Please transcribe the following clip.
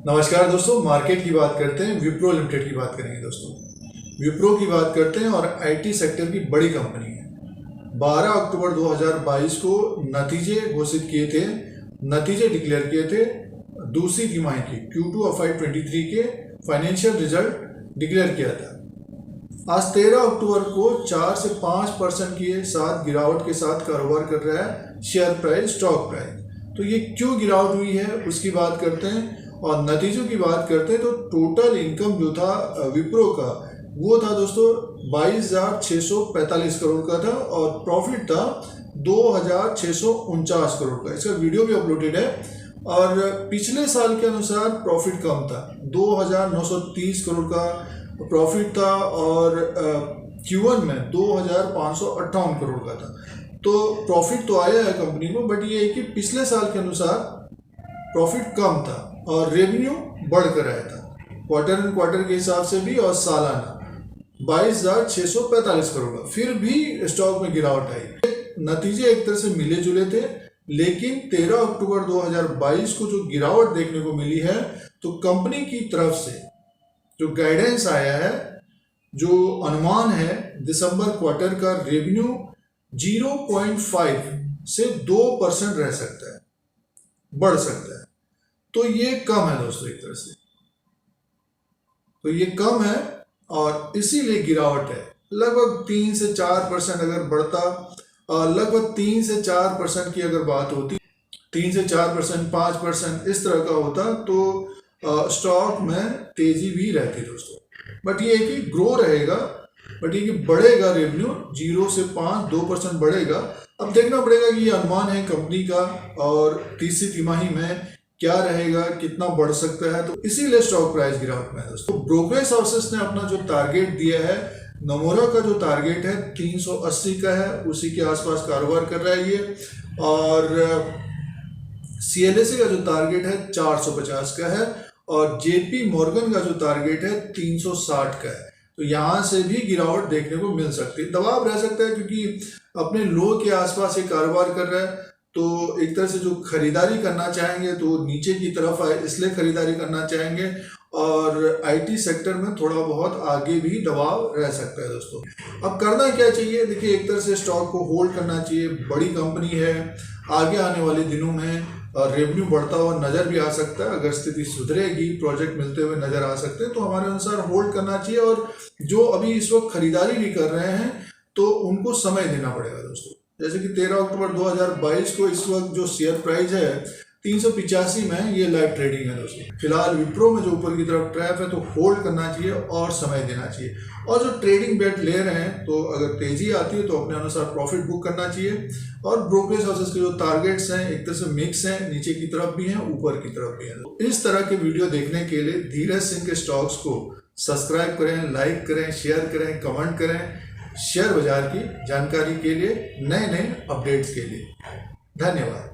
नमस्कार दोस्तों, मार्केट की बात करते हैं। विप्रो लिमिटेड की बात करेंगे दोस्तों। विप्रो की बात करते हैं और आईटी सेक्टर की बड़ी कंपनी है। 12 अक्टूबर 2022 को नतीजे घोषित किए थे, नतीजे डिक्लेयर किए थे दूसरी तिमाही की Q2 FY23 के फाइनेंशियल रिजल्ट डिक्लेयर किया था। आज 13 अक्टूबर को 4 से 5% के साथ गिरावट के साथ कारोबार कर रहा है शेयर प्राइस, स्टॉक प्राइस। तो ये क्यों गिरावट हुई है उसकी बात करते हैं और नतीजों की बात करते हैं। तो टोटल इनकम जो था विप्रो का वो था दोस्तों 22,645 करोड़ का था और प्रॉफिट था 2,649 करोड़ का। इसका वीडियो भी अपलोडेड है और पिछले साल के अनुसार प्रॉफिट कम था, 2,930 करोड़ का प्रॉफिट था और Q1 में 2,558 करोड़ का था। तो प्रॉफिट तो आया है कंपनी को, बट ये है कि पिछले साल के अनुसार प्रॉफिट कम था और रेवेन्यू बढ़कर आया था क्वार्टर एंड क्वार्टर के हिसाब से भी और सालाना 22,645 करोड़ का। फिर भी स्टॉक में गिरावट आई। नतीजे एक तरह से मिले जुले थे, लेकिन 13 अक्टूबर 2022 को जो गिरावट देखने को मिली है, तो कंपनी की तरफ से जो गाइडेंस आया है, जो अनुमान है दिसंबर क्वार्टर का रेवेन्यू 0.5 से 2% रह सकता है, बढ़ सकता है। तो ये कम है दोस्तों, एक तरह से तो ये कम है और इसीलिए गिरावट है। लगभग 3 से 4% अगर बढ़ता, लगभग 3 से 4% की अगर बात होती, 3 से 4%, 5% इस तरह का होता तो स्टॉक में तेजी भी रहती दोस्तों। बट ये है कि ग्रो रहेगा, बट ये कि बढ़ेगा रेवेन्यू 0 से 5-2% बढ़ेगा। अब देखना पड़ेगा कि ये अनुमान है कंपनी का और तीसरी तिमाही में क्या रहेगा, कितना बढ़ सकता है। तो इसीलिए स्टॉक प्राइस गिरावट में है दोस्तों। ब्रोकरेज हाउसेस ने अपना जो टारगेट दिया है, नोमोरा का जो टारगेट है 380 का है, उसी के आसपास कारोबार कर रहा है ये। और CLSA का जो टारगेट है 450 का है और JP मॉर्गन का जो टारगेट है 360 का है। तो यहाँ से भी गिरावट देखने को मिल सकती है, दबाव रह सकता है, क्योंकि अपने लो के आसपास ये कारोबार कर रहा है। तो एक तरह से जो खरीदारी करना चाहेंगे तो नीचे की तरफ आए, इसलिए खरीदारी करना चाहेंगे। और आईटी सेक्टर में थोड़ा बहुत आगे भी दबाव रह सकता है दोस्तों। अब करना क्या चाहिए, देखिए एक तरह से स्टॉक को होल्ड करना चाहिए। बड़ी कंपनी है, आगे आने वाले दिनों में रेवेन्यू बढ़ता हुआ नज़र भी आ सकता है। अगर स्थिति सुधरेगी, प्रोजेक्ट मिलते हुए नज़र आ सकते हैं, तो हमारे अनुसार होल्ड करना चाहिए। और जो अभी इस वक्त खरीदारी भी कर रहे हैं तो उनको समय देना पड़ेगा दोस्तों। जैसे कि 13 अक्टूबर 2022 को इस वक्त जो शेयर प्राइस है 385 में, ये लाइव ट्रेडिंग है दोस्तों। फिलहाल विप्रो में जो ऊपर की तरफ ट्रैप है, तो होल्ड करना चाहिए और समय देना चाहिए। और जो ट्रेडिंग बेट ले रहे हैं, तो अगर तेजी आती है तो अपने अनुसार प्रॉफिट बुक करना चाहिए। और ब्रोकरेज हाउसेस के जो टारगेट्स हैं एक तरह से मिक्स हैं, नीचे की तरफ भी हैं, ऊपर की तरफ भी हैं। तो इस तरह के वीडियो देखने के लिए धीरज सिंह के स्टॉक्स को सब्सक्राइब करें, लाइक करें, शेयर करें, कमेंट करें। शेयर बाजार की जानकारी के लिए, नए नए अपडेट्स के लिए। धन्यवाद।